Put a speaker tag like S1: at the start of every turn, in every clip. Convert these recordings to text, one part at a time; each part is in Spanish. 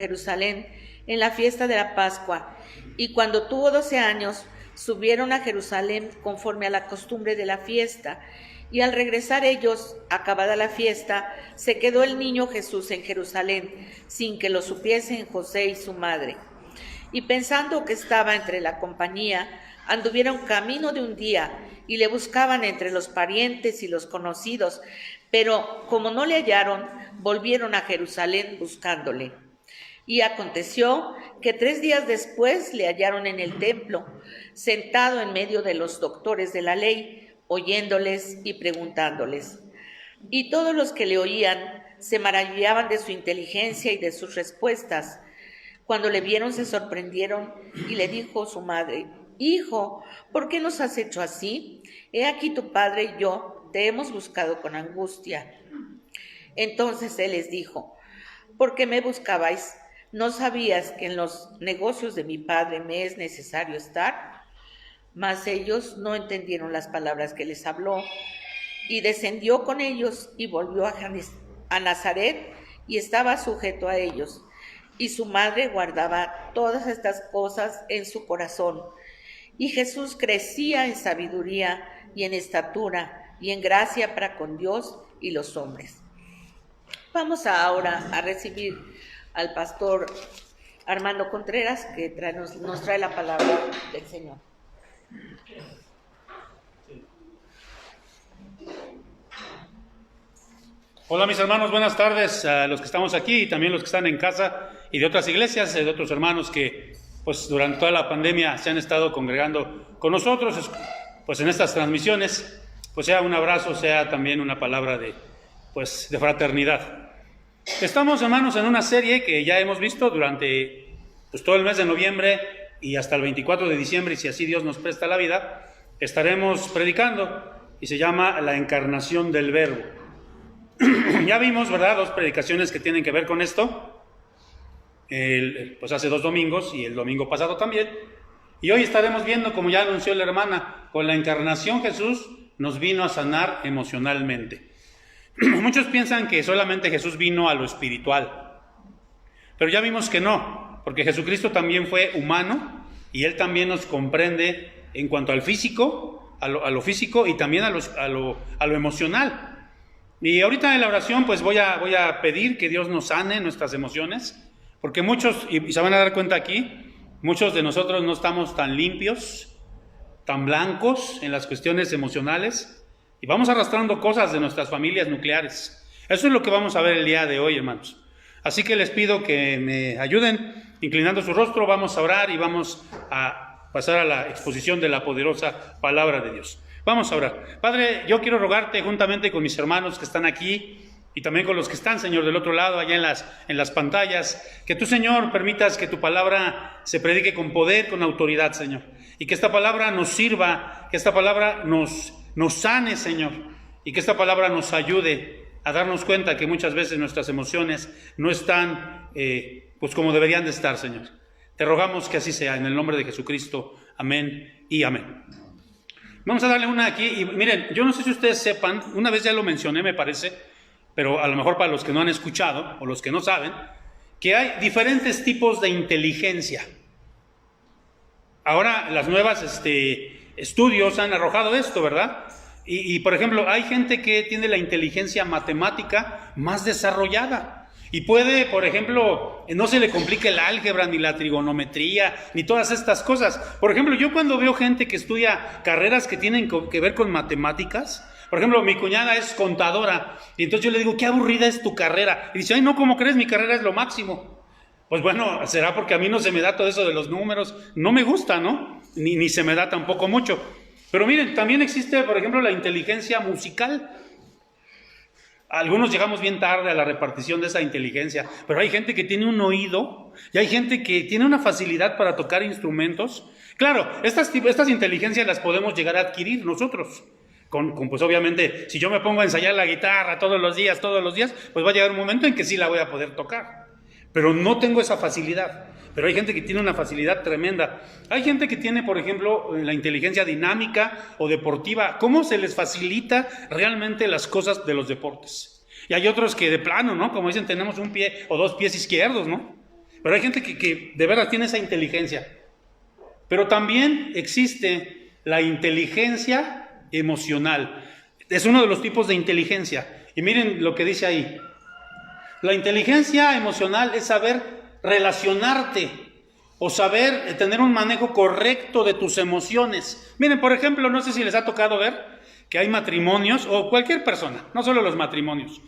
S1: Jerusalén en la fiesta de la Pascua, y cuando tuvo 12 años, subieron a Jerusalén conforme a la costumbre de la fiesta, y al regresar ellos, acabada la fiesta, se quedó el niño Jesús en Jerusalén, sin que lo supiesen José y su madre. Y pensando que estaba entre la compañía, anduvieron camino de un día, y le buscaban entre los parientes y los conocidos, pero como no le hallaron, volvieron a Jerusalén buscándole. Y aconteció que 3 días después le hallaron en el templo, sentado en medio de los doctores de la ley, oyéndoles y preguntándoles. Y todos los que le oían se maravillaban de su inteligencia y de sus respuestas. Cuando le vieron se sorprendieron y le dijo su madre: Hijo, ¿por qué nos has hecho así? He aquí tu padre y yo te hemos buscado con angustia. Entonces él les dijo: ¿por qué me buscabais? ¿No sabías que en los negocios de mi padre me es necesario estar? Mas ellos no entendieron las palabras que les habló. Y descendió con ellos y volvió a Nazaret y estaba sujeto a ellos. Y su madre guardaba todas estas cosas en su corazón. Y Jesús crecía en sabiduría y en estatura y en gracia para con Dios y los hombres. Vamos ahora a recibir al pastor Armando Contreras, que nos trae la palabra del Señor.
S2: Hola mis hermanos, buenas tardes a los que estamos aquí y también los que están en casa y de otras iglesias, de otros hermanos que pues durante toda la pandemia se han estado congregando con nosotros pues en estas transmisiones, pues sea un abrazo, sea también una palabra de fraternidad. Estamos, hermanos, en una serie que ya hemos visto durante pues todo el mes de noviembre y hasta el 24 de diciembre, y si así Dios nos presta la vida, estaremos predicando, y se llama La Encarnación del Verbo. Ya vimos, ¿verdad?, 2 predicaciones que tienen que ver con esto, pues hace 2 domingos y el domingo pasado también, y hoy estaremos viendo, como ya anunció la hermana, con la encarnación Jesús nos vino a sanar emocionalmente. Muchos piensan que solamente Jesús vino a lo espiritual, pero ya vimos que no, porque Jesucristo también fue humano y Él también nos comprende en cuanto al físico, a lo físico y también a lo emocional. Y ahorita en la oración pues voy a pedir que Dios nos sane nuestras emociones, porque muchos, y se van a dar cuenta aquí, muchos de nosotros no estamos tan limpios, tan blancos en las cuestiones emocionales, y vamos arrastrando cosas de nuestras familias nucleares. Eso es lo que vamos a ver el día de hoy, hermanos. Así que les pido que me ayuden, inclinando su rostro, vamos a orar y vamos a pasar a la exposición de la poderosa palabra de Dios. Vamos a orar. Padre, yo quiero rogarte juntamente con mis hermanos que están aquí y también con los que están, Señor, del otro lado, allá en las pantallas, que tú, Señor, permitas que tu palabra se predique con poder, con autoridad, Señor, y que esta palabra nos sirva, que esta palabra nos sane, Señor, y que esta palabra nos ayude a darnos cuenta que muchas veces nuestras emociones no están pues como deberían de estar, Señor. Te rogamos que así sea, en el nombre de Jesucristo. Amén y amén. Vamos a darle una aquí, y miren, yo no sé si ustedes sepan, una vez ya lo mencioné me parece, pero a lo mejor para los que no han escuchado o los que no saben, que hay diferentes tipos de inteligencia. Ahora las nuevas estudios han arrojado esto, ¿verdad? Y por ejemplo, hay gente que tiene la inteligencia matemática más desarrollada y puede, por ejemplo, no se le complica el álgebra, ni la trigonometría, ni todas estas cosas. Por ejemplo, yo cuando veo gente que estudia carreras que tienen que ver con matemáticas, por ejemplo, mi cuñada es contadora, y entonces yo le digo, qué aburrida es tu carrera. Y dice, ay, no, ¿cómo crees? Mi carrera es lo máximo. Pues bueno, será porque a mí no se me da todo eso de los números, no me gusta, ¿no? Ni se me da tampoco mucho. Pero miren, también existe, por ejemplo, la inteligencia musical. Algunos llegamos bien tarde a la repartición de esa inteligencia, pero hay gente que tiene un oído y hay gente que tiene una facilidad para tocar instrumentos. Claro, estas inteligencias las podemos llegar a adquirir nosotros. Pues obviamente, si yo me pongo a ensayar la guitarra todos los días, pues va a llegar un momento en que sí la voy a poder tocar. Pero no tengo esa facilidad. Pero hay gente que tiene una facilidad tremenda. Hay gente que tiene, por ejemplo, la inteligencia dinámica o deportiva. ¿Cómo se les facilita realmente las cosas de los deportes? Y hay otros que de plano, ¿no? Como dicen, tenemos un pie o 2 pies izquierdos, ¿no? Pero hay gente que de verdad tiene esa inteligencia. Pero también existe la inteligencia emocional. Es uno de los tipos de inteligencia. Y miren lo que dice ahí. La inteligencia emocional es saber relacionarte o saber tener un manejo correcto de tus emociones. Miren, por ejemplo, no sé si les ha tocado ver que hay matrimonios, o cualquier persona, no solo los matrimonios,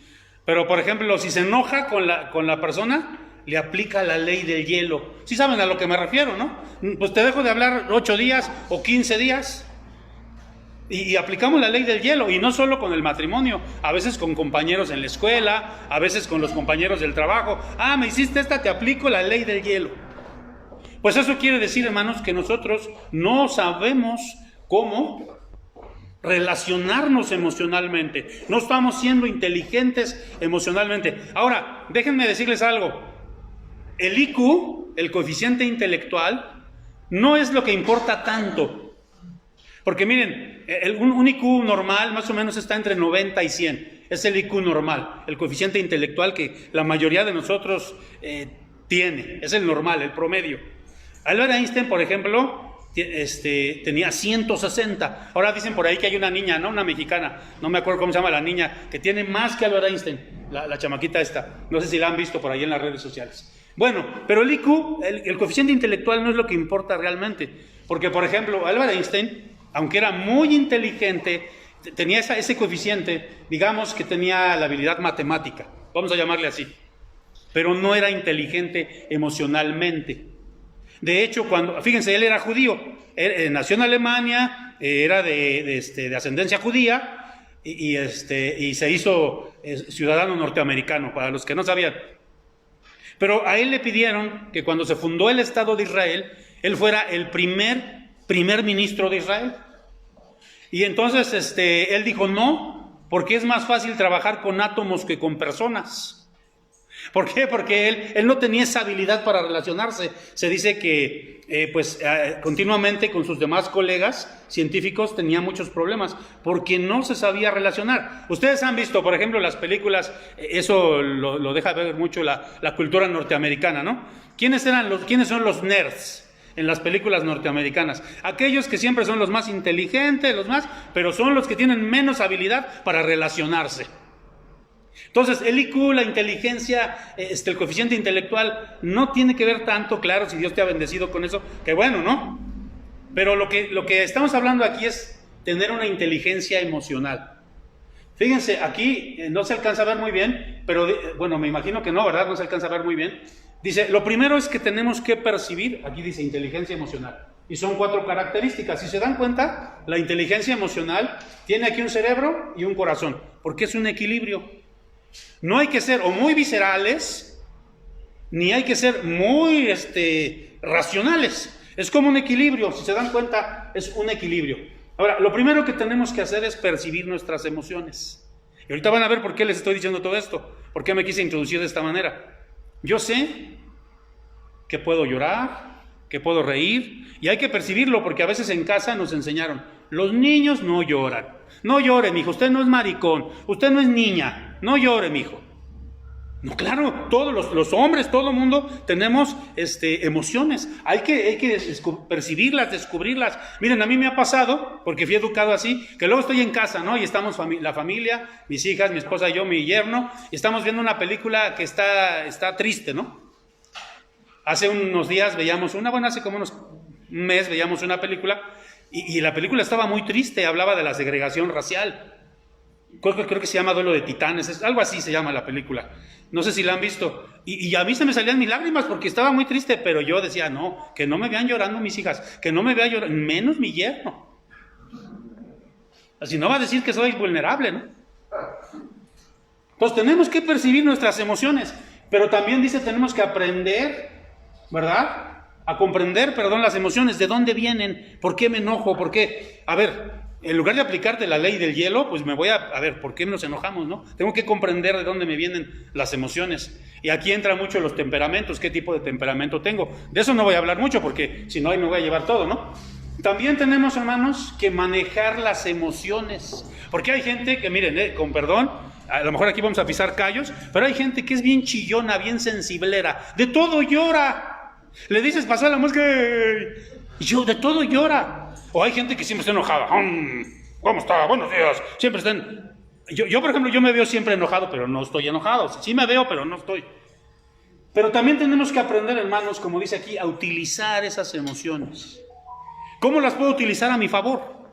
S2: pero por ejemplo, si se enoja con la persona, le aplica la ley del hielo. Sí saben a lo que me refiero, ¿no? Pues te dejo de hablar 8 días o 15 días. Y aplicamos la ley del hielo, y no solo con el matrimonio, a veces con compañeros en la escuela, a veces con los compañeros del trabajo. Ah, me hiciste esta, te aplico la ley del hielo. Pues eso quiere decir, hermanos, que nosotros no sabemos cómo relacionarnos emocionalmente. No estamos siendo inteligentes emocionalmente. Ahora, déjenme decirles algo. El IQ, el coeficiente intelectual, no es lo que importa tanto. Porque miren, un IQ normal más o menos está entre 90 y 100. Es el IQ normal, el coeficiente intelectual que la mayoría de nosotros tiene. Es el normal, el promedio. Albert Einstein, por ejemplo, tenía 160. Ahora dicen por ahí que hay una niña, ¿no? Una mexicana, no me acuerdo cómo se llama la niña, que tiene más que Albert Einstein, la chamaquita esta. No sé si la han visto por ahí en las redes sociales. Bueno, pero el IQ, el coeficiente intelectual no es lo que importa realmente. Porque, por ejemplo, Albert Einstein, aunque era muy inteligente, tenía ese coeficiente, digamos que tenía la habilidad matemática, vamos a llamarle así, pero no era inteligente emocionalmente. De hecho, fíjense, él era judío, nació en Alemania, era de ascendencia judía y se hizo ciudadano norteamericano, para los que no sabían. Pero a él le pidieron que cuando se fundó el Estado de Israel, él fuera el primer ministro de Israel. Y entonces él dijo no, porque es más fácil trabajar con átomos que con personas. ¿Por qué? Porque él no tenía esa habilidad para relacionarse. Se dice que continuamente con sus demás colegas científicos tenía muchos problemas porque no se sabía relacionar. Ustedes han visto, por ejemplo, las películas, eso lo deja ver mucho la cultura norteamericana, ¿no? ¿Quiénes son los nerds en las películas norteamericanas? Aquellos que siempre son los más inteligentes, pero son los que tienen menos habilidad para relacionarse. Entonces, el IQ, la inteligencia, el coeficiente intelectual, no tiene que ver tanto, claro, si Dios te ha bendecido con eso, que bueno, ¿no? Pero lo que estamos hablando aquí es tener una inteligencia emocional. Fíjense, aquí no se alcanza a ver muy bien, pero bueno, me imagino que no, ¿verdad? No se alcanza a ver muy bien. Dice, lo primero es que tenemos que percibir, aquí dice inteligencia emocional, y son 4 características. Si se dan cuenta, la inteligencia emocional tiene aquí un cerebro y un corazón, porque es un equilibrio. No hay que ser o muy viscerales, ni hay que ser muy racionales. Es como un equilibrio, si se dan cuenta, es un equilibrio. Ahora, lo primero que tenemos que hacer es percibir nuestras emociones. Y ahorita van a ver por qué les estoy diciendo todo esto, por qué me quise introducir de esta manera. Yo sé que puedo llorar, que puedo reír, y hay que percibirlo porque a veces en casa nos enseñaron, los niños no lloran. No llore, mijo, usted no es maricón, usted no es niña, no llore, mijo. No, claro, todos los hombres, todo el mundo tenemos emociones. Hay que percibirlas, descubrirlas. Miren, a mí me ha pasado, porque fui educado así, que luego estoy en casa, ¿no? Y estamos la familia, mis hijas, mi esposa y yo, mi yerno, y estamos viendo una película que está triste, ¿no? Hace unos días hace como un mes veíamos una película, y la película estaba muy triste, hablaba de la segregación racial. Creo que se llama Duelo de Titanes, algo así se llama la película. No sé si la han visto. Y a mí se me salían mis lágrimas porque estaba muy triste, pero yo decía, no, que no me vean llorando mis hijas, que no me vean llorando, menos mi yerno. Así no va a decir que soy vulnerable, ¿no? Entonces tenemos que percibir nuestras emociones, pero también dice tenemos que aprender, ¿verdad? A comprender, las emociones, de dónde vienen, por qué me enojo, por qué. A ver, en lugar de aplicarte la ley del hielo, pues me voy a ver, ¿por qué nos enojamos, no? Tengo que comprender de dónde me vienen las emociones. Y aquí entra mucho los temperamentos, qué tipo de temperamento tengo. De eso no voy a hablar mucho, porque si no, ahí me voy a llevar todo, ¿no? También tenemos, hermanos, que manejar las emociones. Porque hay gente que, miren, con perdón, A lo mejor aquí vamos a pisar callos, pero hay gente que es bien chillona, bien sensiblera, de todo llora. Le dices, pasó la música y yo, de todo llora. O hay gente que siempre está enojada. ¿Cómo está? Buenos días. Siempre están... Yo, por ejemplo, yo me veo siempre enojado, pero no estoy enojado. Sí me veo, pero no estoy. Pero también tenemos que aprender, hermanos, como dice aquí, a utilizar esas emociones. ¿Cómo las puedo utilizar a mi favor?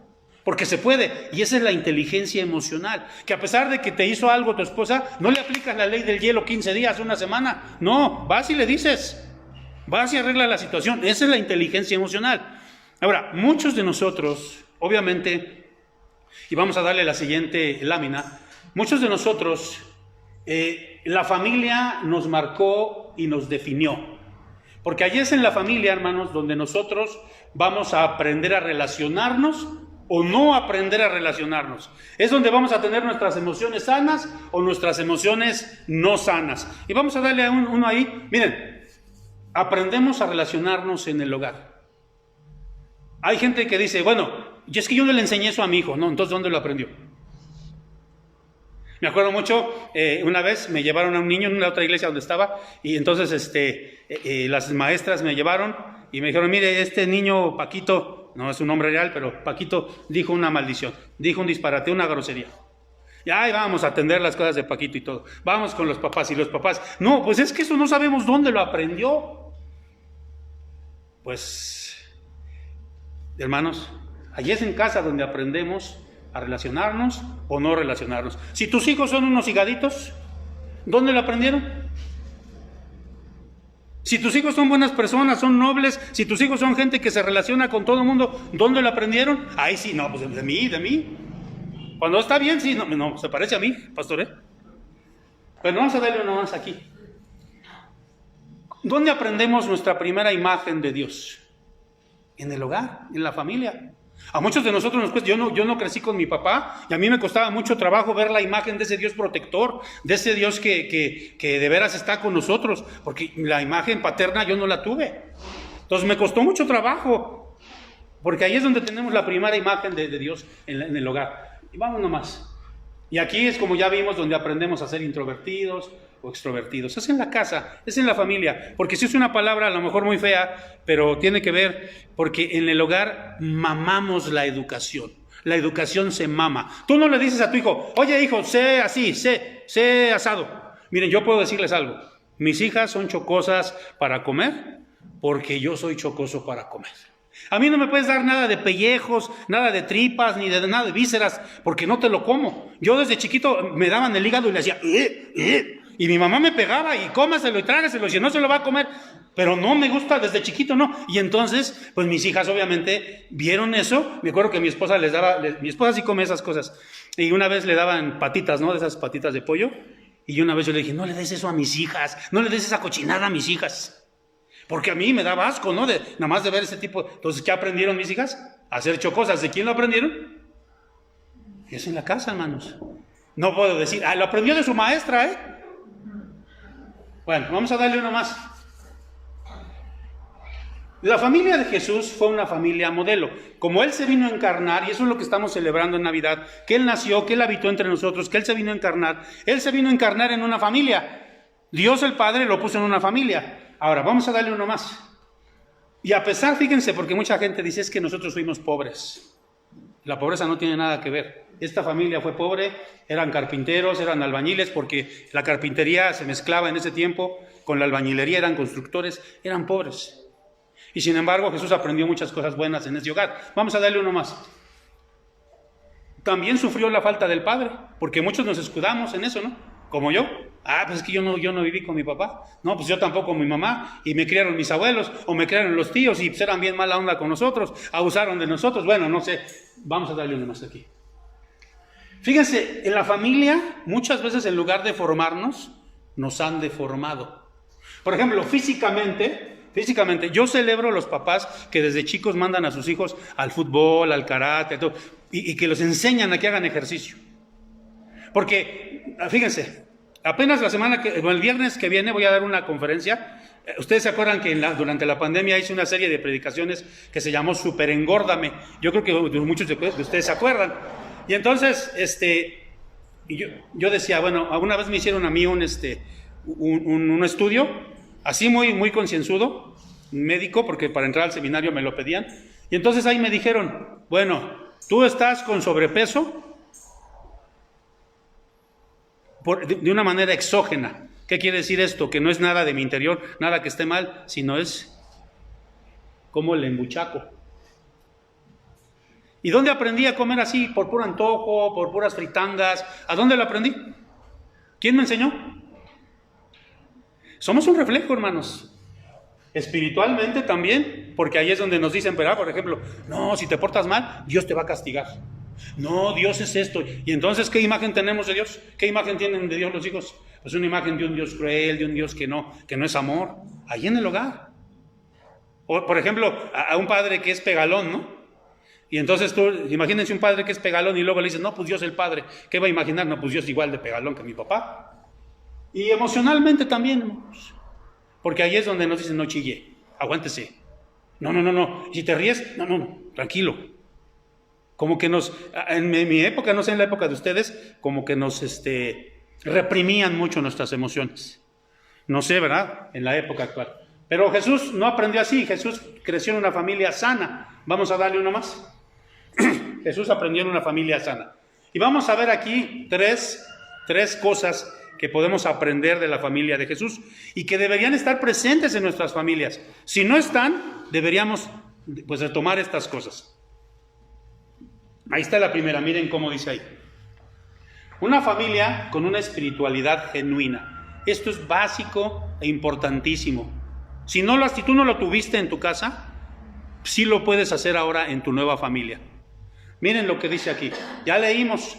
S2: Porque se puede, y esa es la inteligencia emocional, que a pesar de que te hizo algo tu esposa, no le aplicas la ley del hielo 15 días, una semana, no, vas y le dices, vas y arregla la situación, esa es la inteligencia emocional. Ahora, muchos de nosotros, obviamente, y vamos a darle la siguiente lámina, muchos de nosotros, la familia nos marcó y nos definió, porque allí es en la familia, hermanos, donde nosotros vamos a aprender a relacionarnos o no aprender a relacionarnos. Es donde vamos a tener nuestras emociones sanas o nuestras emociones no sanas. Y vamos a darle uno ahí. Miren, aprendemos a relacionarnos en el hogar. Hay gente que dice, bueno, es que yo no le enseñé eso a mi hijo. No, entonces ¿dónde lo aprendió? Me acuerdo mucho, una vez me llevaron a un niño en una otra iglesia donde estaba, y entonces las maestras me llevaron y me dijeron, mire, este niño Paquito, no es un nombre real, pero Paquito dijo una maldición, dijo un disparate, una grosería. Y ahí vamos a atender las cosas de Paquito y todo. Vamos con los papás, y los papás, no, pues es que eso no sabemos dónde lo aprendió. Pues, hermanos, allí es en casa donde aprendemos a relacionarnos o no relacionarnos. Si tus hijos son unos higaditos, ¿dónde lo aprendieron? Si tus hijos son buenas personas, son nobles, si tus hijos son gente que se relaciona con todo el mundo, ¿dónde lo aprendieron? Ahí sí, no, pues de mí. Cuando está bien, sí, no, se parece a mí, pastor, Pero vamos a darle uno más aquí. ¿Dónde aprendemos nuestra primera imagen de Dios? En el hogar, en la familia. A muchos de nosotros nos cuesta, yo no crecí con mi papá, y a mí me costaba mucho trabajo ver la imagen de ese Dios protector, de ese Dios que de veras está con nosotros, porque la imagen paterna yo no la tuve. Entonces me costó mucho trabajo, porque ahí es donde tenemos la primera imagen de Dios en el hogar. Y vamos nomás. Y aquí es como ya vimos, donde aprendemos a ser introvertidos o extrovertidos. Es en la casa, es en la familia, porque si es una palabra a lo mejor muy fea, pero tiene que ver, porque en el hogar mamamos la educación. La educación se mama. Tú no le dices a tu hijo, oye hijo, sé así, sé asado. Miren, yo puedo decirles algo, mis hijas son chocosas para comer, porque yo soy chocoso para comer. A mí no me puedes dar nada de pellejos, nada de tripas, ni de nada de vísceras, porque no te lo como. Yo desde chiquito me daban el hígado y le decía, y mi mamá me pegaba y cómaselo y trágaselo, y si no se lo va a comer, pero no me gusta desde chiquito, no. Y entonces, pues mis hijas obviamente vieron eso. Me acuerdo que mi esposa les daba, mi esposa sí come esas cosas, y una vez le daban patitas, ¿no? De esas patitas de pollo, y una vez yo le dije, no le des eso a mis hijas, no le des esa cochinada a mis hijas. Porque a mí me daba asco, ¿no? Nada más de ver ese tipo. Entonces, ¿qué aprendieron mis hijas? A hacer chocosas. ¿De quién lo aprendieron? Es en la casa, hermanos. No puedo decir, lo aprendió de su maestra, Bueno, vamos a darle uno más. La familia de Jesús fue una familia modelo. Como Él se vino a encarnar, y eso es lo que estamos celebrando en Navidad, que Él nació, que Él habitó entre nosotros, que Él se vino a encarnar. Él se vino a encarnar en una familia. Dios el Padre lo puso en una familia. Ahora, vamos a darle uno más. Y a pesar, fíjense, porque mucha gente dice, es que nosotros fuimos pobres. La pobreza no tiene nada que ver. Esta familia fue pobre, eran carpinteros, eran albañiles, porque la carpintería se mezclaba en ese tiempo con la albañilería, eran constructores, eran pobres. Y sin embargo, Jesús aprendió muchas cosas buenas en ese hogar. Vamos a darle uno más. También sufrió la falta del padre, porque muchos nos escudamos en eso, ¿no? Como yo. Pues es que yo no viví con mi papá. No, pues yo tampoco con mi mamá. Y me criaron mis abuelos, o me criaron los tíos, y pues eran bien mala onda con nosotros, abusaron de nosotros. Bueno, no sé. Vamos a darle uno más aquí. Fíjense, en la familia, muchas veces en lugar de formarnos, nos han deformado. Por ejemplo, físicamente, yo celebro los papás que desde chicos mandan a sus hijos al fútbol, al karate, todo, y que los enseñan a que hagan ejercicio. Porque, fíjense, apenas el viernes que viene voy a dar una conferencia. Ustedes se acuerdan que durante la pandemia hice una serie de predicaciones que se llamó Super Engórdame. Yo creo que muchos de ustedes se acuerdan. Y entonces, Y yo decía, bueno, alguna vez me hicieron a mí un estudio, así muy concienzudo, médico, porque para entrar al seminario me lo pedían. Y entonces ahí me dijeron, bueno, tú estás con sobrepeso de una manera exógena. ¿Qué quiere decir esto? Que no es nada de mi interior, nada que esté mal, sino es como el embuchaco. ¿Y dónde aprendí a comer así? Por puro antojo, por puras fritangas. ¿A dónde lo aprendí? ¿Quién me enseñó? Somos un reflejo, hermanos. Espiritualmente también, porque ahí es donde nos dicen, ¿verdad? Por ejemplo, no, si te portas mal, Dios te va a castigar. No, Dios es esto. Y entonces, ¿qué imagen tenemos de Dios? ¿Qué imagen tienen de Dios los hijos? Pues una imagen de un Dios cruel, de un Dios que no es amor. Ahí en el hogar. O, por ejemplo, a un padre que es pegalón, ¿no? Y entonces tú, imagínense un padre que es pegalón y luego le dices, no, pues Dios el Padre. ¿Qué va a imaginar? No, pues Dios igual de pegalón que mi papá. Y emocionalmente también, hermanos. Porque ahí es donde nos dicen, no chille, aguántese. No. Si te ríes, no, tranquilo. Como que en mi época, no sé en la época de ustedes, como que nos reprimían mucho nuestras emociones. No sé, ¿verdad? En la época actual. Pero Jesús no aprendió así. Jesús creció en una familia sana. Vamos a darle uno más. Jesús aprendió en una familia sana. Y vamos a ver aquí tres cosas que podemos aprender de la familia de Jesús y que deberían estar presentes en nuestras familias. Si no están, deberíamos pues retomar estas cosas. Ahí está la primera, miren cómo dice ahí. Una familia con una espiritualidad genuina. Esto es básico e importantísimo. Si tú no lo tuviste en tu casa, sí lo puedes hacer ahora en tu nueva familia. Miren lo que dice aquí. Ya leímos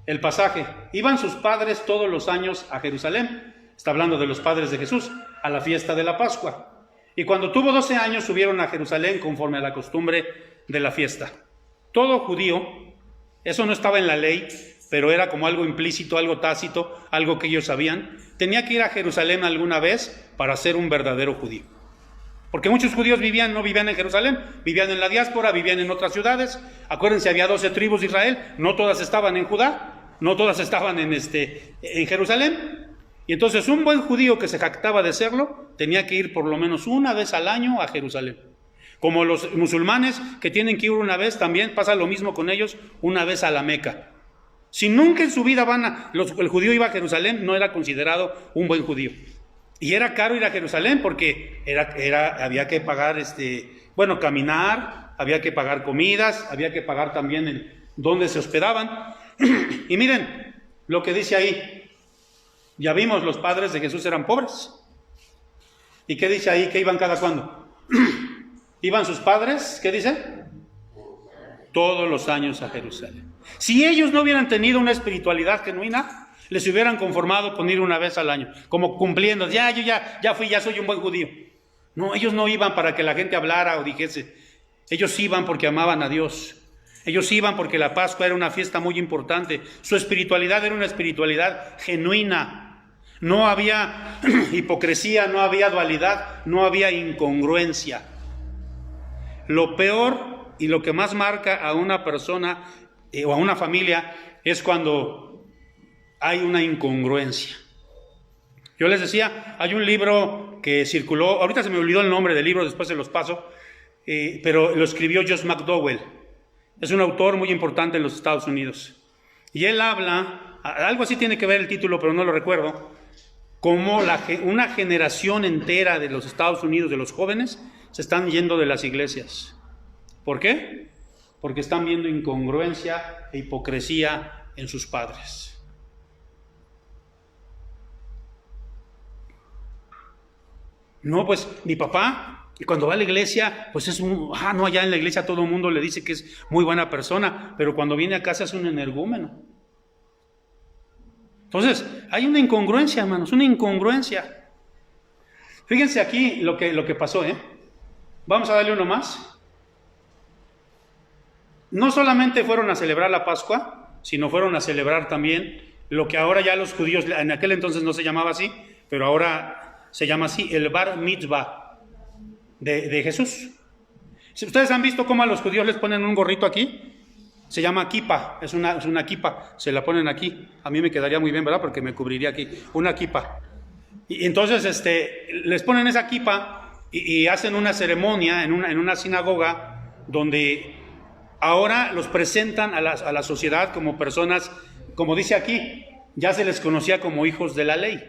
S2: el pasaje. Iban sus padres todos los años a Jerusalén. Está hablando de los padres de Jesús, a la fiesta de la Pascua. Y cuando tuvo 12 años subieron a Jerusalén conforme a la costumbre de la fiesta. Todo judío, eso no estaba en la ley, pero era como algo implícito, algo tácito, algo que ellos sabían, tenía que ir a Jerusalén alguna vez para ser un verdadero judío. Porque muchos judíos no vivían en Jerusalén, vivían en la diáspora, vivían en otras ciudades. Acuérdense, había 12 tribus de Israel, no todas estaban en Judá, no todas estaban en Jerusalén. Y entonces un buen judío que se jactaba de serlo, tenía que ir por lo menos una vez al año a Jerusalén. Como los musulmanes que tienen que ir una vez, también pasa lo mismo con ellos, una vez a la Meca. Si nunca en su vida el judío iba a Jerusalén, no era considerado un buen judío. Y era caro ir a Jerusalén porque había que pagar, caminar, había que pagar comidas, había que pagar también dónde se hospedaban. Y miren lo que dice ahí. Ya vimos, los padres de Jesús eran pobres. ¿Y qué dice ahí? ¿Qué iban cada cuándo? ¿Iban sus padres? ¿Qué dice? Todos los años a Jerusalén. Si ellos no hubieran tenido una espiritualidad genuina, les hubieran conformado con ir una vez al año, como cumpliendo, yo fui, ya soy un buen judío. No, ellos no iban para que la gente hablara o dijese. Ellos iban porque amaban a Dios. Ellos iban porque la Pascua era una fiesta muy importante. Su espiritualidad era una espiritualidad genuina. No había hipocresía, no había dualidad, no había incongruencia. Lo peor y lo que más marca a una persona o a una familia es cuando hay una incongruencia. Yo les decía, hay un libro que circuló, ahorita se me olvidó el nombre del libro, después se los paso, pero lo escribió Josh McDowell. Es un autor muy importante en los Estados Unidos. Y él habla, algo así tiene que ver el título, pero no lo recuerdo, como una generación entera de los Estados Unidos, de los jóvenes, se están yendo de las iglesias. ¿Por qué? Porque están viendo incongruencia e hipocresía en sus padres. No, pues mi papá, cuando va a la iglesia, pues allá en la iglesia todo el mundo le dice que es muy buena persona, pero cuando viene a casa es un energúmeno. Entonces, hay una incongruencia, hermanos, una incongruencia. Fíjense aquí lo que pasó, Vamos a darle uno más. No solamente fueron a celebrar la Pascua, sino fueron a celebrar también lo que ahora ya los judíos, en aquel entonces no se llamaba así, pero ahora se llama así, el Bar Mitzvah de Jesús. Si ustedes han visto cómo a los judíos les ponen un gorrito aquí, Se llama kipa, es una kipa, se la ponen aquí. A mí me quedaría muy bien, ¿verdad? Porque me cubriría aquí, una kipa. Y entonces les ponen esa kipa y hacen una ceremonia en una sinagoga donde ahora los presentan a la sociedad como personas, como dice aquí, ya se les conocía como hijos de la ley.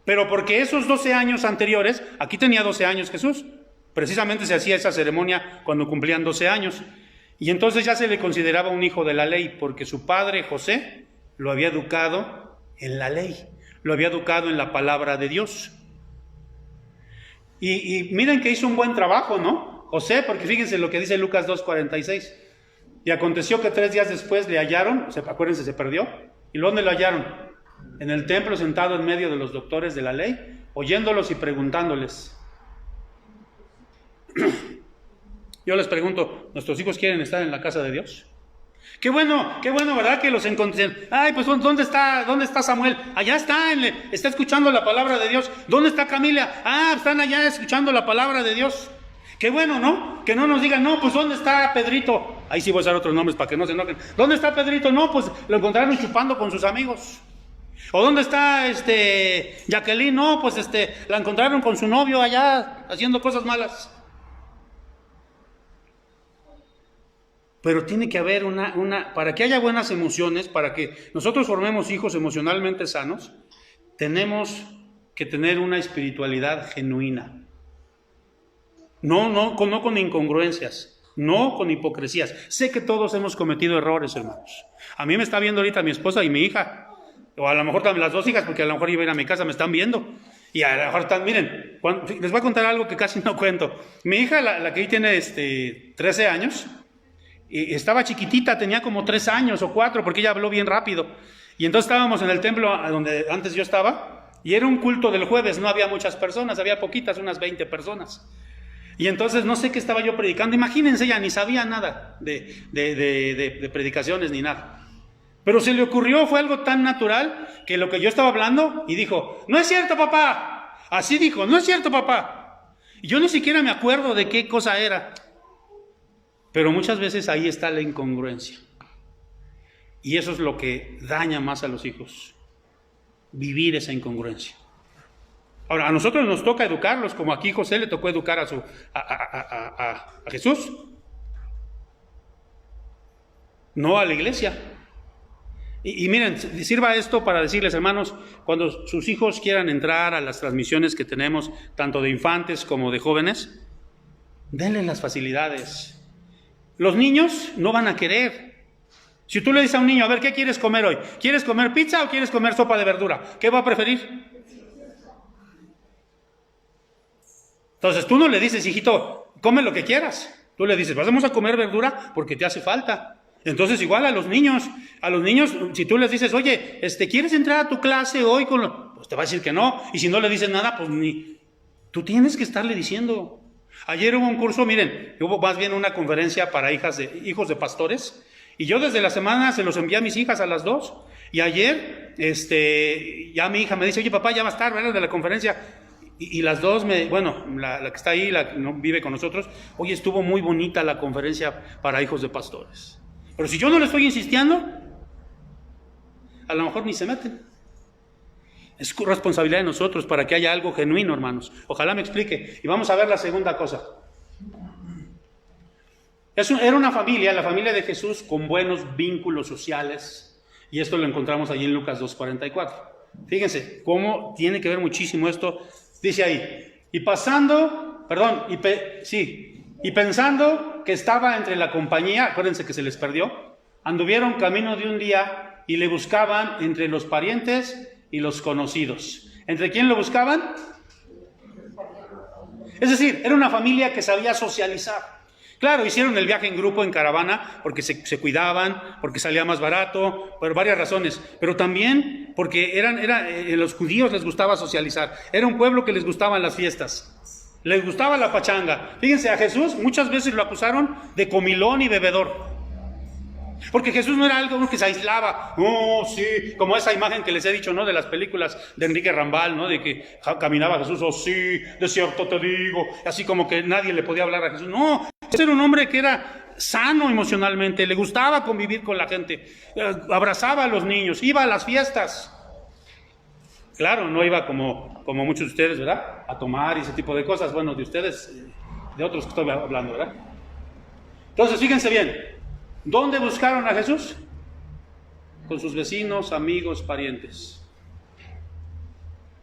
S2: Pero porque esos 12 años anteriores, aquí tenía 12 años Jesús, precisamente se hacía esa ceremonia cuando cumplían 12 años. Y entonces ya se le consideraba un hijo de la ley, porque su padre José lo había educado en la ley, lo había educado en la palabra de Dios. Y miren que hizo un buen trabajo, ¿no? José, porque fíjense lo que dice Lucas 2:46. Y aconteció que 3 días después le hallaron, acuérdense, se perdió. ¿Y dónde lo hallaron? En el templo, sentado en medio de los doctores de la ley, oyéndolos y preguntándoles. Yo les pregunto, ¿nuestros hijos quieren estar en la casa de Dios? Qué bueno, ¿verdad? Que los encontré. Ay, pues ¿dónde está Samuel? Allá está escuchando la palabra de Dios. ¿Dónde está Camila? Ah, están allá escuchando la palabra de Dios. Qué bueno, ¿no? Que no nos digan, no, pues ¿dónde está Pedrito? Ahí sí voy a usar otros nombres para que no se enojen. ¿Dónde está Pedrito? No, pues lo encontraron chupando con sus amigos. ¿O dónde está Jacqueline? No, pues la encontraron con su novio allá haciendo cosas malas. Pero tiene que haber para que haya buenas emociones, para que nosotros formemos hijos emocionalmente sanos, tenemos que tener una espiritualidad genuina. No con incongruencias, no con hipocresías. Sé que todos hemos cometido errores, hermanos. A mí me está viendo ahorita mi esposa y mi hija, o a lo mejor también las dos hijas, porque a lo mejor iba a ir a mi casa, me están viendo. Y a lo mejor están, miren, les voy a contar algo que casi no cuento. Mi hija, la que hoy tiene 13 años, y estaba chiquitita, tenía como 3 años o 4, porque ella habló bien rápido. Y entonces estábamos en el templo donde antes yo estaba, y era un culto del jueves, no había muchas personas, había poquitas, unas 20 personas. Y entonces no sé qué estaba yo predicando, imagínense, ella ni sabía nada de predicaciones ni nada. Pero se le ocurrió, fue algo tan natural, que lo que yo estaba hablando, y dijo, no es cierto, papá. Así dijo, no es cierto, papá. Y yo ni siquiera me acuerdo de qué cosa era. Pero muchas veces ahí está la incongruencia. Y eso es lo que daña más a los hijos. Vivir esa incongruencia. Ahora, a nosotros nos toca educarlos, como aquí José le tocó educar a Jesús. No a la iglesia. Y miren, sirva esto para decirles, hermanos, cuando sus hijos quieran entrar a las transmisiones que tenemos, tanto de infantes como de jóvenes, denles las facilidades. Los niños no van a querer. Si tú le dices a un niño, a ver, ¿qué quieres comer hoy? ¿Quieres comer pizza o quieres comer sopa de verdura? ¿Qué va a preferir? Entonces tú no le dices, hijito, come lo que quieras. Tú le dices, vamos a comer verdura porque te hace falta. Entonces igual a los niños, si tú les dices, oye, ¿quieres entrar a tu clase hoy? Pues te va a decir que no. Y si no le dices nada, pues tú tienes que estarle diciendo. Ayer hubo un curso, miren, hubo más bien una conferencia para hijos de pastores, y yo desde la semana se los envié a mis hijas a las 2, y ayer, ya mi hija me dice, oye papá, ya va a estar, ¿verdad?, de la conferencia, y las dos, la que está ahí, la que no vive con nosotros, oye, estuvo muy bonita la conferencia para hijos de pastores, pero si yo no le estoy insistiendo, a lo mejor ni se meten. Es responsabilidad de nosotros para que haya algo genuino, hermanos. Ojalá me explique. Y vamos a ver la segunda cosa. Era una familia, la familia de Jesús, con buenos vínculos sociales. Y esto lo encontramos allí en Lucas 2:44. Fíjense cómo tiene que ver muchísimo esto. Dice ahí, y pensando que estaba entre la compañía, acuérdense que se les perdió, anduvieron camino de un día y le buscaban entre los parientes y los conocidos. ¿Entre quién lo buscaban? Es decir, era una familia que sabía socializar. Claro, hicieron el viaje en grupo, en caravana, porque se cuidaban, porque salía más barato, por varias razones. Pero también porque los judíos les gustaba socializar. Era un pueblo que les gustaban las fiestas. Les gustaba la pachanga. Fíjense, a Jesús muchas veces lo acusaron de comilón y bebedor. Porque Jesús no era algo que se aislaba, sí, como esa imagen que les he dicho, ¿no?, de las películas de Enrique Rambal, ¿no?, de que caminaba Jesús, sí, de cierto te digo, así como que nadie le podía hablar a Jesús. No, ese era un hombre que era sano emocionalmente, le gustaba convivir con la gente, abrazaba a los niños, iba a las fiestas. Claro, no iba como muchos de ustedes, ¿verdad? A tomar y ese tipo de cosas. Bueno, de ustedes, de otros que estoy hablando, ¿verdad? Entonces, fíjense bien, ¿dónde buscaron a Jesús? Con sus vecinos, amigos, parientes.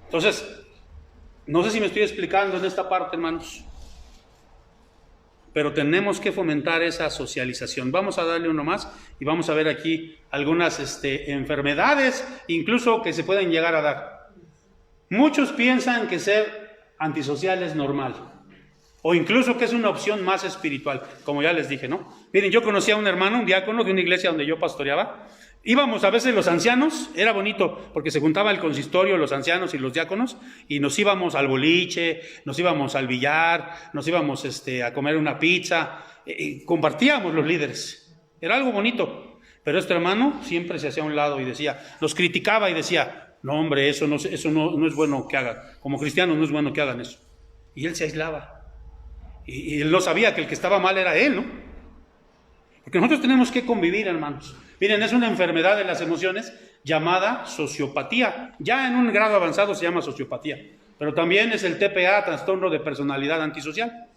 S2: Entonces, no sé si me estoy explicando en esta parte, hermanos, pero tenemos que fomentar esa socialización. Vamos a darle uno más y vamos a ver aquí algunas enfermedades, incluso que se pueden llegar a dar. Muchos piensan que ser antisocial es normal, o incluso que es una opción más espiritual, como ya les dije, ¿no? Miren, yo conocí a un hermano, un diácono de una iglesia donde yo pastoreaba. Íbamos a veces los ancianos, era bonito, porque se juntaba el consistorio, los ancianos y los diáconos, y nos íbamos al boliche, nos íbamos al billar, nos íbamos a comer una pizza, compartíamos los líderes. Era algo bonito, pero este hermano siempre se hacía a un lado y nos criticaba y decía, no hombre, eso no es bueno que hagan, como cristianos no es bueno que hagan eso. Y él se aislaba, y él no sabía que el que estaba mal era él, ¿no? Porque nosotros tenemos que convivir, hermanos. Miren, es una enfermedad de las emociones llamada sociopatía. Ya en un grado avanzado se llama sociopatía, pero también es el TPA, trastorno de personalidad antisocial.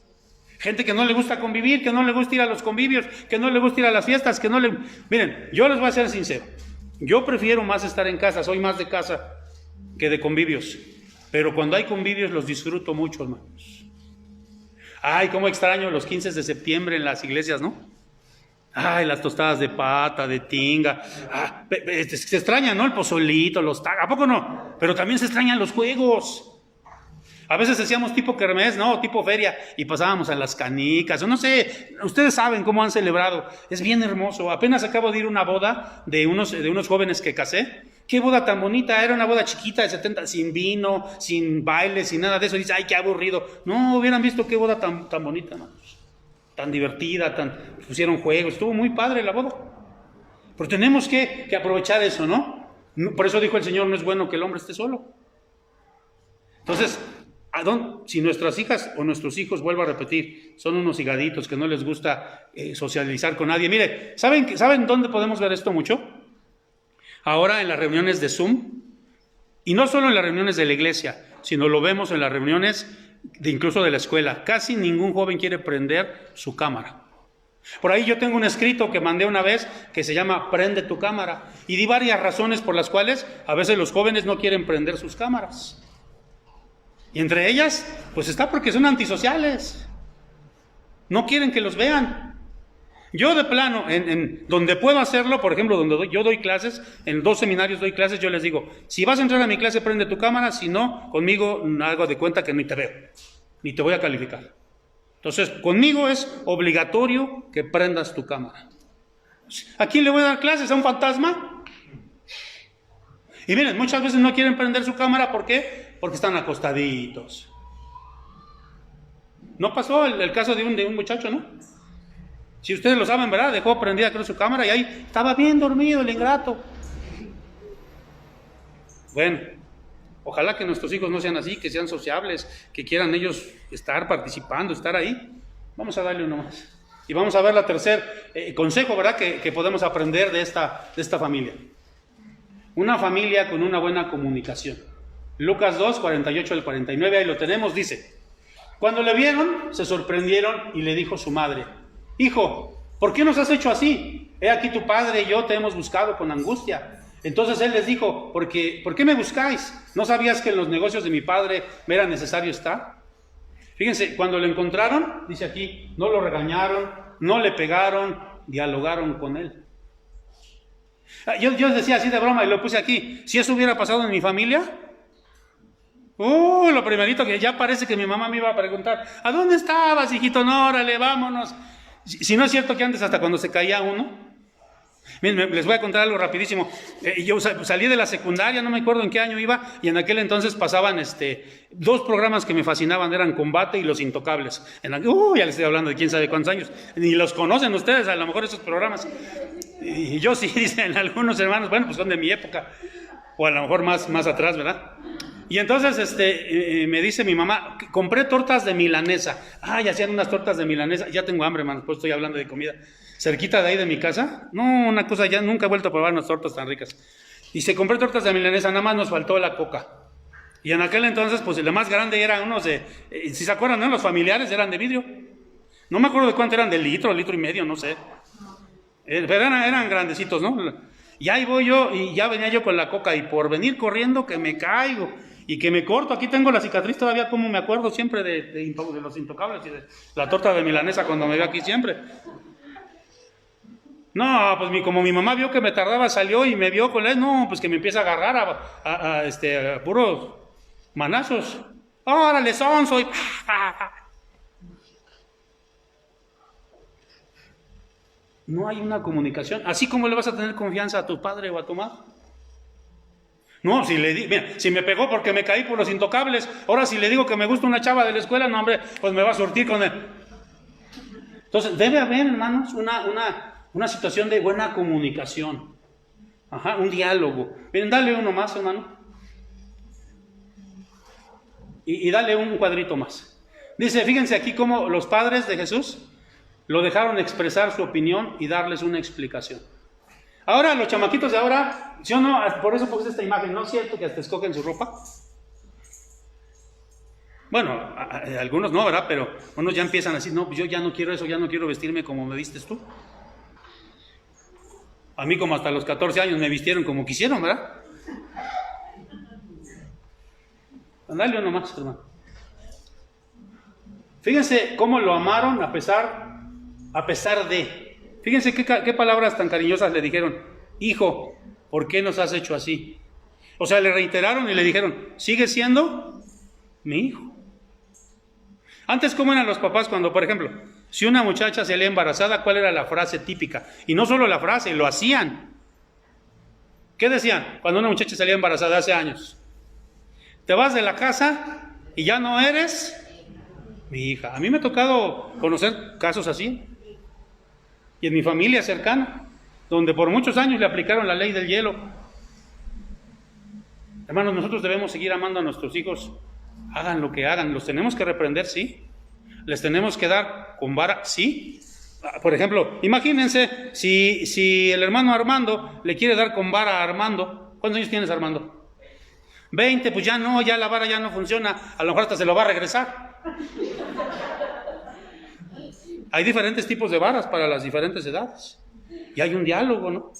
S2: Gente que no le gusta convivir, que no le gusta ir a los convivios, que no le gusta ir a las fiestas, que no le... Miren, yo les voy a ser sincero. Yo prefiero más estar en casa, soy más de casa que de convivios. Pero cuando hay convivios los disfruto mucho, hermanos. Ay, cómo extraño los 15 de septiembre en las iglesias, ¿no? Ay, las tostadas de pata, de tinga. Se extraña, ¿no? El pozolito, los tacos. ¿A poco no? Pero también se extrañan los juegos. A veces hacíamos tipo kermés, ¿no? Tipo feria. Y pasábamos a las canicas. O no sé, ustedes saben cómo han celebrado. Es bien hermoso. Apenas acabo de ir a una boda de unos jóvenes que casé. Qué boda tan bonita. Era una boda chiquita de 70, sin vino, sin baile, sin nada de eso. Dice, ay, qué aburrido. No, hubieran visto qué boda tan bonita, ¿no? Tan divertida, pusieron juegos, estuvo muy padre la boda. Pero tenemos que aprovechar eso, ¿no? Por eso dijo el Señor, no es bueno que el hombre esté solo. Entonces, si nuestras hijas o nuestros hijos, vuelvo a repetir, son unos higaditos que no les gusta socializar con nadie. Mire, ¿saben dónde podemos ver esto mucho? Ahora en las reuniones de Zoom, y no solo en las reuniones de la iglesia, sino lo vemos en las reuniones incluso de la escuela. Casi ningún joven quiere prender su cámara. Por ahí yo tengo un escrito que mandé una vez que se llama Prende tu cámara, y di varias razones por las cuales a veces los jóvenes no quieren prender sus cámaras. Y entre ellas, pues está porque son antisociales. No quieren que los vean. Yo de plano, en donde puedo hacerlo, por ejemplo, donde yo doy clases, en 2 seminarios doy clases, yo les digo, si vas a entrar a mi clase, prende tu cámara, si no, conmigo hago de cuenta que ni te veo, ni te voy a calificar. Entonces, conmigo es obligatorio que prendas tu cámara. ¿A quién le voy a dar clases? ¿A un fantasma? Y miren, muchas veces no quieren prender su cámara, ¿por qué? Porque están acostaditos. ¿No pasó el caso de un muchacho, no? Si ustedes lo saben, ¿verdad? Dejó prendida creo su cámara y ahí estaba bien dormido el ingrato. Bueno, ojalá que nuestros hijos no sean así, que sean sociables, que quieran ellos estar participando, estar ahí. Vamos a darle uno más. Y vamos a ver la tercer consejo, ¿verdad? Que podemos aprender de esta familia. Una familia con una buena comunicación. Lucas 2, 48 al 49, ahí lo tenemos, dice: cuando le vieron, se sorprendieron y le dijo su madre: hijo, ¿por qué nos has hecho así? He aquí tu padre y yo te hemos buscado con angustia. Entonces él les dijo: ¿por qué me buscáis? ¿No sabías que en los negocios de mi padre me era necesario estar? Fíjense, cuando lo encontraron, dice aquí, no lo regañaron, no le pegaron, dialogaron con él. Yo decía así de broma y lo puse aquí: si eso hubiera pasado en mi familia, lo primerito que ya parece que mi mamá me iba a preguntar: ¿a dónde estabas, hijito? No, órale, vámonos. Si no es cierto que antes hasta cuando se caía uno. Miren, les voy a contar algo rapidísimo. Yo salí de la secundaria, no me acuerdo en qué año iba, y en aquel entonces pasaban 2 programas que me fascinaban, eran Combate y Los Intocables. Ya les estoy hablando de quién sabe cuántos años, ni los conocen ustedes a lo mejor esos programas. Y yo sí, dicen algunos hermanos, bueno, pues son de mi época, o a lo mejor más atrás, ¿verdad? Y entonces me dice mi mamá, compré tortas de milanesa. Ay, hacían unas tortas de milanesa. Ya tengo hambre, hermano, pues estoy hablando de comida. Cerquita de ahí de mi casa. No, una cosa, ya nunca he vuelto a probar unas tortas tan ricas. Y se compré tortas de milanesa, nada más nos faltó la coca. Y en aquel entonces, pues el más grande eran unos de, si se acuerdan, ¿no? Los familiares eran de vidrio. No me acuerdo de cuánto eran, de litro y medio, no sé. Pero eran grandecitos, ¿no? Y ahí voy yo, y ya venía yo con la coca, y por venir corriendo que me caigo, y que me corto. Aquí tengo la cicatriz todavía, como me acuerdo siempre de los Intocables y de la torta de milanesa cuando me veo aquí siempre. No, pues como mi mamá vio que me tardaba, salió y me vio con él, no, pues que me empieza a agarrar a puros manazos. ¡Órale, sonso! Y no hay una comunicación. Así como le vas a tener confianza a tu padre o a tu madre. No, mira, si me pegó porque me caí por los Intocables, ahora si le digo que me gusta una chava de la escuela, no, hombre, pues me va a surtir con él. Entonces, debe haber, hermanos, una situación de buena comunicación. Ajá, un diálogo. Miren, dale uno más, hermano. Y dale un cuadrito más. Dice, fíjense aquí cómo los padres de Jesús lo dejaron expresar su opinión y darles una explicación. Ahora, los chamaquitos de ahora, ¿sí o no? Por eso puse esta imagen, ¿no es cierto que hasta escogen su ropa? Bueno, algunos no, ¿verdad? Pero unos ya empiezan a decir, no, pues yo ya no quiero eso, ya no quiero vestirme como me vistes tú. A mí como hasta los 14 años me vistieron como quisieron, ¿verdad? Dale uno más, hermano. Fíjense cómo lo amaron a pesar de. Fíjense qué palabras tan cariñosas le dijeron. Hijo, ¿por qué nos has hecho así? O sea, le reiteraron y le dijeron, sigue siendo mi hijo. Antes, ¿cómo eran los papás cuando, por ejemplo, si una muchacha salía embarazada, cuál era la frase típica? Y no solo la frase, lo hacían. ¿Qué decían cuando una muchacha salía embarazada hace años? Te vas de la casa y ya no eres mi hija. A mí me ha tocado conocer casos así. Y en mi familia cercana, donde por muchos años le aplicaron la ley del hielo. Hermanos, nosotros debemos seguir amando a nuestros hijos. Hagan lo que hagan. ¿Los tenemos que reprender? Sí. ¿Les tenemos que dar con vara? Sí. Por ejemplo, imagínense si el hermano Armando le quiere dar con vara a Armando. ¿Cuántos años tienes, Armando? 20, pues ya no, ya la vara ya no funciona. A lo mejor hasta se lo va a regresar. Hay diferentes tipos de varas para las diferentes edades. Y hay un diálogo, ¿no?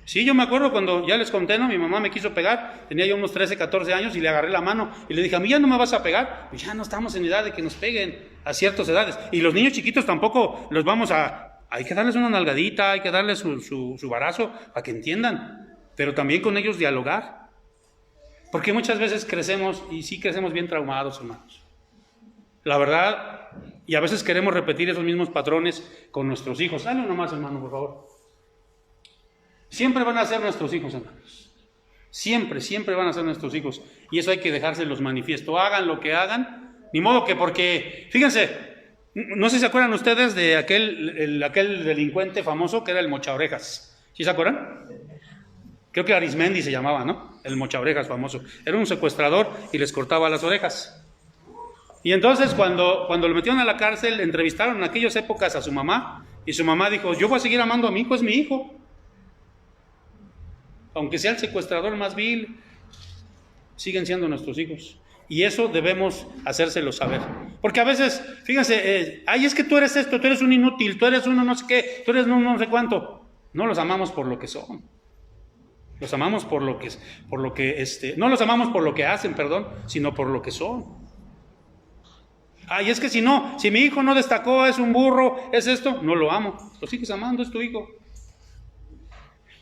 S2: Sí, yo me acuerdo cuando ya les conté, ¿no? Mi mamá me quiso pegar, tenía yo unos 13, 14 años y le agarré la mano y le dije, a mí ya no me vas a pegar. Pues ya no estamos en edad de que nos peguen a ciertas edades. Y los niños chiquitos tampoco los vamos a... Hay que darles una nalgadita, hay que darles su barazo para que entiendan. Pero también con ellos dialogar. Porque muchas veces crecemos, y sí crecemos bien traumados, hermanos. La verdad, y a veces queremos repetir esos mismos patrones con nuestros hijos. Dale uno más, hermano, por favor. Siempre van a ser nuestros hijos, hermanos. Siempre van a ser nuestros hijos. Y eso hay que dejárselos manifiesto. Hagan lo que hagan. Ni modo que porque... Fíjense, no sé si se acuerdan ustedes de aquel delincuente famoso que era el Mochaorejas. ¿Sí se acuerdan? Creo que Arismendi se llamaba, ¿no? El Mochaorejas famoso. Era un secuestrador y les cortaba las orejas. Y entonces cuando lo metieron a la cárcel, entrevistaron en aquellas épocas a su mamá. Y su mamá dijo, yo voy a seguir amando a mi hijo, es mi hijo. Aunque sea el secuestrador más vil, siguen siendo nuestros hijos. Y eso debemos hacérselo saber. Porque a veces, fíjense, ay, es que tú eres esto, tú eres un inútil, tú eres uno no sé qué, tú eres un no sé cuánto. No los amamos por lo que son. Los amamos por lo que no los amamos por lo que hacen, perdón, sino por lo que son. Ay, es que si mi hijo no destacó, es un burro, es esto, no lo amo. Lo sigues amando, es tu hijo.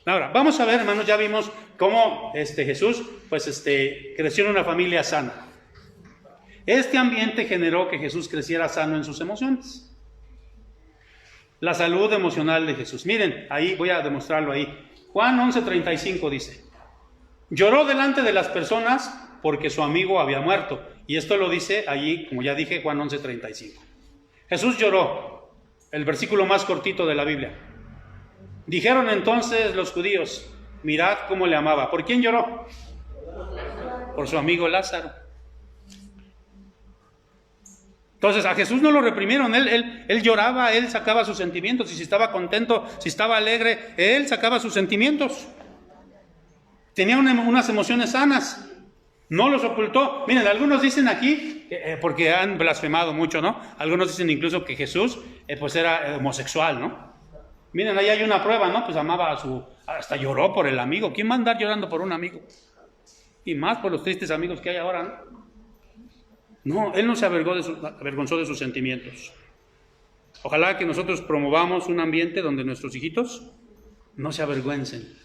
S2: Ahora, vamos a ver, hermanos, ya vimos cómo Jesús, creció en una familia sana. Este ambiente generó que Jesús creciera sano en sus emociones. La salud emocional de Jesús. Miren, ahí voy a demostrarlo ahí. Juan 11:35 dice, lloró delante de las personas porque su amigo había muerto. Y esto lo dice allí, como ya dije, Juan 11:35. Jesús lloró, el versículo más cortito de la Biblia. Dijeron entonces los judíos, mirad cómo le amaba. ¿Por quién lloró? por su amigo Lázaro. Entonces a Jesús no lo reprimieron, él lloraba, él sacaba sus sentimientos, y si estaba contento, si estaba alegre, él sacaba sus sentimientos. Tenía unas emociones sanas, no los ocultó. Miren, algunos dicen aquí, porque han blasfemado mucho, ¿no? Algunos dicen incluso que Jesús pues era homosexual, ¿no? Miren, ahí hay una prueba, ¿no? Pues amaba hasta lloró por el amigo. ¿Quién va a andar llorando por un amigo? Y más por los tristes amigos que hay ahora, ¿no? No, él no se avergonzó de sus sentimientos. Ojalá que nosotros promovamos un ambiente donde nuestros hijitos no se avergüencen,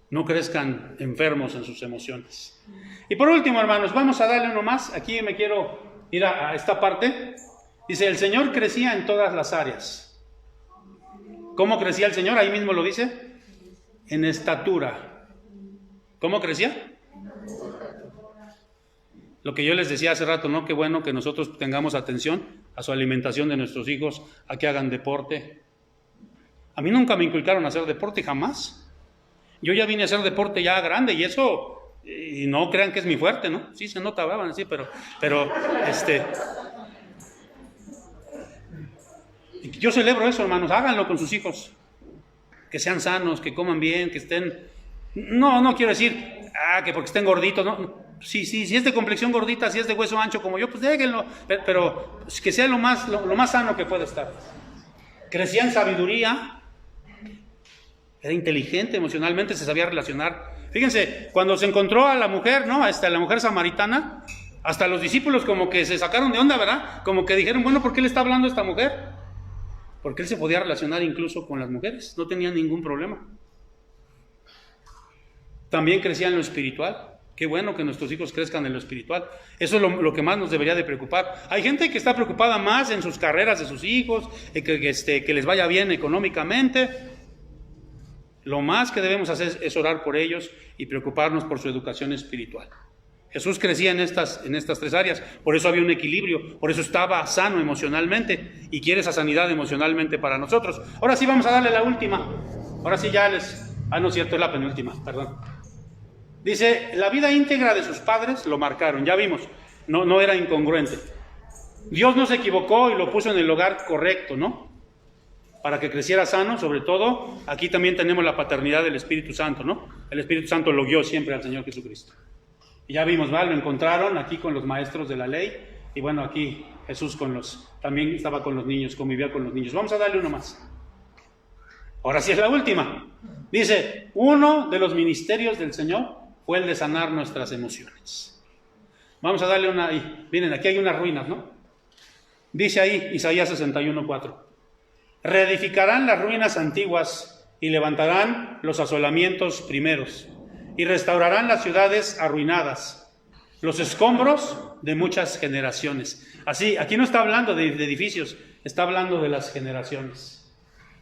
S2: no crezcan enfermos en sus emociones. Y por último, hermanos, vamos a darle uno más. Aquí me quiero ir a esta parte. Dice, el Señor crecía en todas las áreas. ¿Cómo crecía el Señor? Ahí mismo lo dice. En estatura. ¿Cómo crecía? Lo que yo les decía hace rato, ¿no? Qué bueno que nosotros tengamos atención a su alimentación de nuestros hijos, a que hagan deporte. A mí nunca me inculcaron a hacer deporte, jamás. Yo ya vine a hacer deporte ya grande, y eso, y no crean que es mi fuerte, ¿no? Sí, se nota, van a decir, pero yo celebro eso, hermanos, háganlo con sus hijos. Que sean sanos, que coman bien, que estén... No quiero decir, que porque estén gorditos, no. Si es de complexión gordita, si es de hueso ancho como yo, pues déjenlo, pero que sea lo más sano que pueda estar. Crecía en sabiduría, era inteligente emocionalmente, se sabía relacionar. Fíjense, cuando se encontró a la mujer, ¿no? La mujer samaritana, hasta los discípulos como que se sacaron de onda, ¿verdad? Como que dijeron, bueno, ¿por qué le está hablando a esta mujer? Porque él se podía relacionar incluso con las mujeres, no tenía ningún problema. También crecía en lo espiritual. Qué bueno que nuestros hijos crezcan en lo espiritual. Eso es lo que más nos debería de preocupar. Hay gente que está preocupada más en sus carreras de sus hijos, que les vaya bien económicamente. Lo más que debemos hacer es orar por ellos y preocuparnos por su educación espiritual. Jesús crecía en estas tres áreas, por eso había un equilibrio, por eso estaba sano emocionalmente y quiere esa sanidad emocionalmente para nosotros. Ahora sí vamos a darle la última. Ahora sí ya no es cierto, es la penúltima, perdón. Dice, la vida íntegra de sus padres lo marcaron, ya vimos, no era incongruente. Dios no se equivocó y lo puso en el lugar correcto, ¿no? Para que creciera sano, sobre todo, aquí también tenemos la paternidad del Espíritu Santo, ¿no? El Espíritu Santo lo guió siempre al Señor Jesucristo. Y ya vimos, ¿vale? Lo encontraron aquí con los maestros de la ley, y bueno, aquí Jesús también estaba con los niños, convivía con los niños. Vamos a darle uno más. Ahora sí es la última. Dice, uno de los ministerios del Señor fue el de sanar nuestras emociones. Vamos a darle una ahí. Miren, aquí hay unas ruinas, ¿no? Dice ahí Isaías 61:4. Reedificarán las ruinas antiguas y levantarán los asolamientos primeros y restaurarán las ciudades arruinadas, los escombros de muchas generaciones. Así, aquí no está hablando de edificios, está hablando de las generaciones,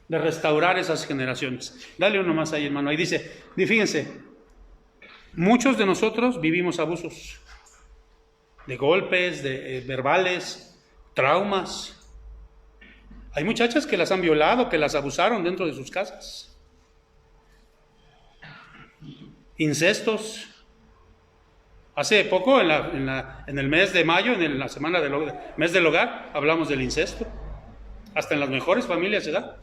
S2: de restaurar esas generaciones. Dale uno más ahí, hermano. Ahí dice, fíjense, muchos de nosotros vivimos abusos de golpes, de verbales, traumas. Hay muchachas que las han violado, que las abusaron dentro de sus casas. Incestos. Hace poco, en el mes de mayo, en la semana del mes del hogar, hablamos del incesto. Hasta en las mejores familias se da.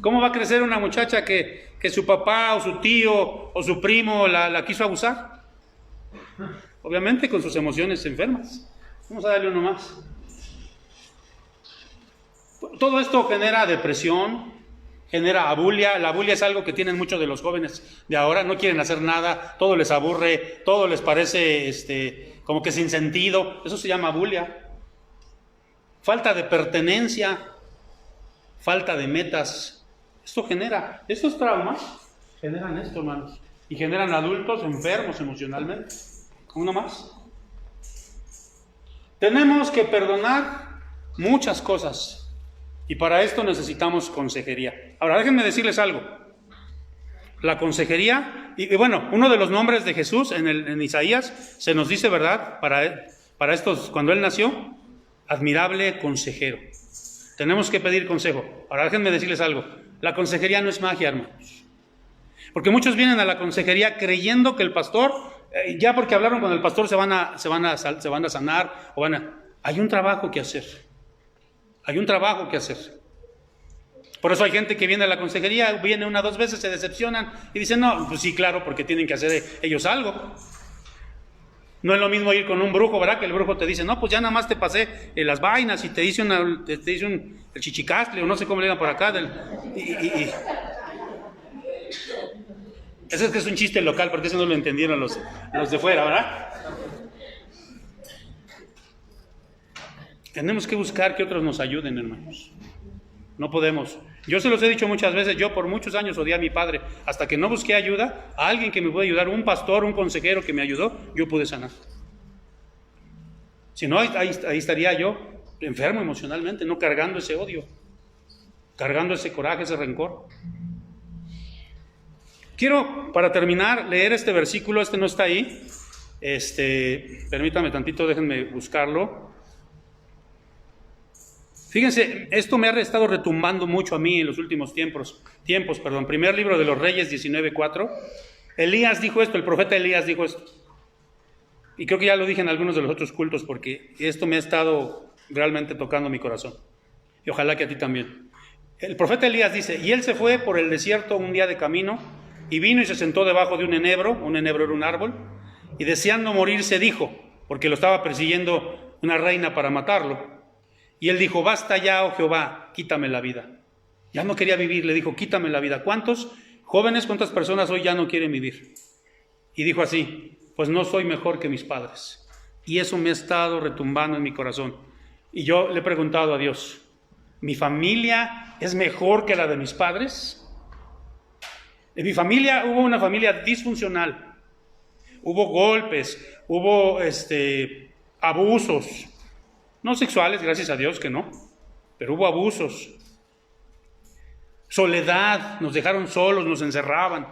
S2: ¿Cómo va a crecer una muchacha que su papá o su tío o su primo la quiso abusar? Obviamente con sus emociones enfermas. Vamos a darle uno más. Todo esto genera depresión, genera abulia. La abulia es algo que tienen muchos de los jóvenes de ahora. No quieren hacer nada, todo les aburre, todo les parece como que sin sentido. Eso se llama abulia. Falta de pertenencia, falta de metas. Estos traumas generan esto, hermanos, y generan adultos enfermos emocionalmente. Uno más. Tenemos que perdonar muchas cosas, y para esto necesitamos consejería. Ahora, déjenme decirles algo. La consejería, y bueno, uno de los nombres de Jesús en Isaías se nos dice, ¿verdad? Para estos, cuando Él nació, admirable consejero. Tenemos que pedir consejo. Ahora, déjenme decirles algo. La consejería no es magia, hermanos. Porque muchos vienen a la consejería creyendo que el pastor ya porque hablaron con el pastor se van a sanar, hay un trabajo que hacer. Hay un trabajo que hacer. Por eso hay gente que viene a la consejería, viene 1 o 2 veces, se decepcionan y dicen, no, pues sí, claro, porque tienen que hacer ellos algo. No es lo mismo ir con un brujo, ¿verdad? Que el brujo te dice, no, pues ya nada más te pasé las vainas y te dice el chichicastle, o no sé cómo le digan por acá. Ese es que es un chiste local, porque eso no lo entendieron los de fuera, ¿verdad? Tenemos que buscar que otros nos ayuden, hermanos. No podemos. Yo se los he dicho muchas veces, yo por muchos años odié a mi padre, hasta que no busqué ayuda, a alguien que me pueda ayudar, un pastor, un consejero que me ayudó, yo pude sanar. Si no, ahí estaría yo enfermo emocionalmente, no cargando ese odio, cargando ese coraje, ese rencor. Quiero, para terminar, leer este versículo, no está ahí, permítame tantito, déjenme buscarlo. Fíjense, esto me ha estado retumbando mucho a mí en los últimos tiempos. Primer libro de los Reyes 19:4. Elías dijo esto, el profeta Elías dijo esto. Y creo que ya lo dije en algunos de los otros cultos porque esto me ha estado realmente tocando mi corazón. Y ojalá que a ti también. El profeta Elías dice, y él se fue por el desierto un día de camino y vino y se sentó debajo de un enebro era un árbol, y deseando morirse dijo, porque lo estaba persiguiendo una reina para matarlo. Y él dijo, basta ya, oh Jehová, quítame la vida. Ya no quería vivir, le dijo, quítame la vida. ¿Cuántos jóvenes, cuántas personas hoy ya no quieren vivir? Y dijo así, pues no soy mejor que mis padres. Y eso me ha estado retumbando en mi corazón. Y yo le he preguntado a Dios, ¿mi familia es mejor que la de mis padres? En mi familia hubo una familia disfuncional. Hubo golpes, hubo abusos. No sexuales, gracias a Dios que no, pero hubo abusos. Soledad, nos dejaron solos, nos encerraban.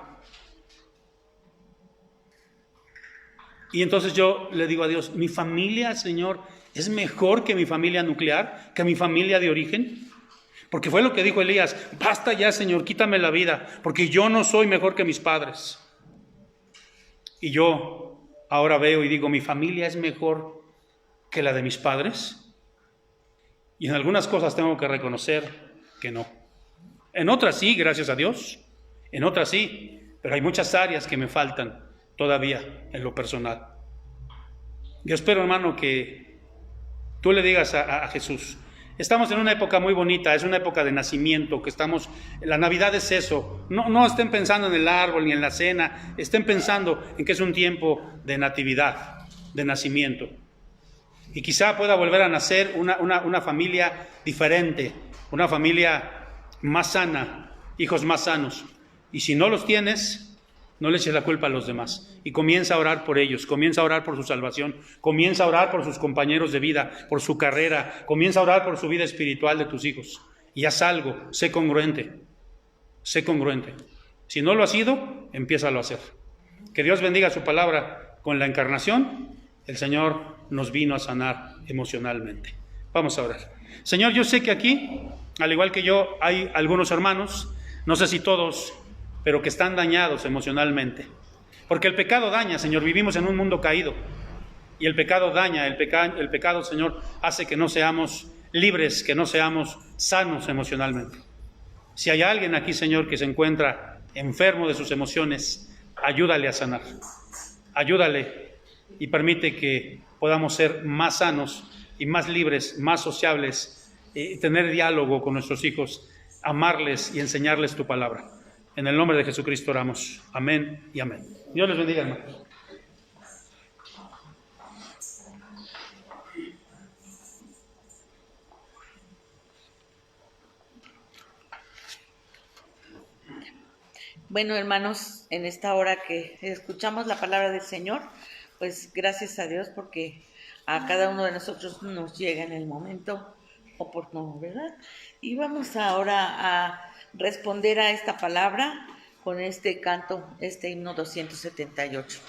S2: Y entonces yo le digo a Dios, ¿mi familia, Señor, es mejor que mi familia nuclear, que mi familia de origen? Porque fue lo que dijo Elías, basta ya, Señor, quítame la vida, porque yo no soy mejor que mis padres. Y yo ahora veo y digo, ¿mi familia es mejor que la de mis padres? Y en algunas cosas tengo que reconocer que no. En otras sí, gracias a Dios. En otras sí, pero hay muchas áreas que me faltan todavía en lo personal. Yo espero, hermano, que tú le digas a Jesús, estamos en una época muy bonita, es una época de nacimiento, la Navidad es eso. No estén pensando en el árbol ni en la cena, estén pensando en que es un tiempo de natividad, de nacimiento. Y quizá pueda volver a nacer una familia diferente, una familia más sana, hijos más sanos. Y si no los tienes, no le eches la culpa a los demás. Y comienza a orar por ellos, comienza a orar por su salvación, comienza a orar por sus compañeros de vida, por su carrera, comienza a orar por su vida espiritual de tus hijos. Y haz algo, sé congruente. Si no lo has sido, empiézalo a hacer. Que Dios bendiga su palabra con la encarnación. El Señor nos vino a sanar emocionalmente. Vamos a orar. Señor, yo sé que aquí, al igual que yo, hay algunos hermanos, no sé si todos, pero que están dañados emocionalmente. Porque el pecado daña, Señor, vivimos en un mundo caído. Y el pecado daña, el pecado, Señor, hace que no seamos libres, que no seamos sanos emocionalmente. Si hay alguien aquí, Señor, que se encuentra enfermo de sus emociones, ayúdale a sanar. Ayúdale y permite que podamos ser más sanos y más libres, más sociables, tener diálogo con nuestros hijos, amarles y enseñarles tu palabra. En el nombre de Jesucristo oramos. Amén y amén. Dios les bendiga, hermanos.
S1: Bueno, hermanos, en esta hora que escuchamos la palabra del Señor, pues gracias a Dios porque a cada uno de nosotros nos llega en el momento oportuno, ¿verdad? Y vamos ahora a responder a esta palabra con este canto, este himno 278.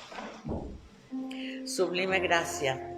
S1: Sublime gracia.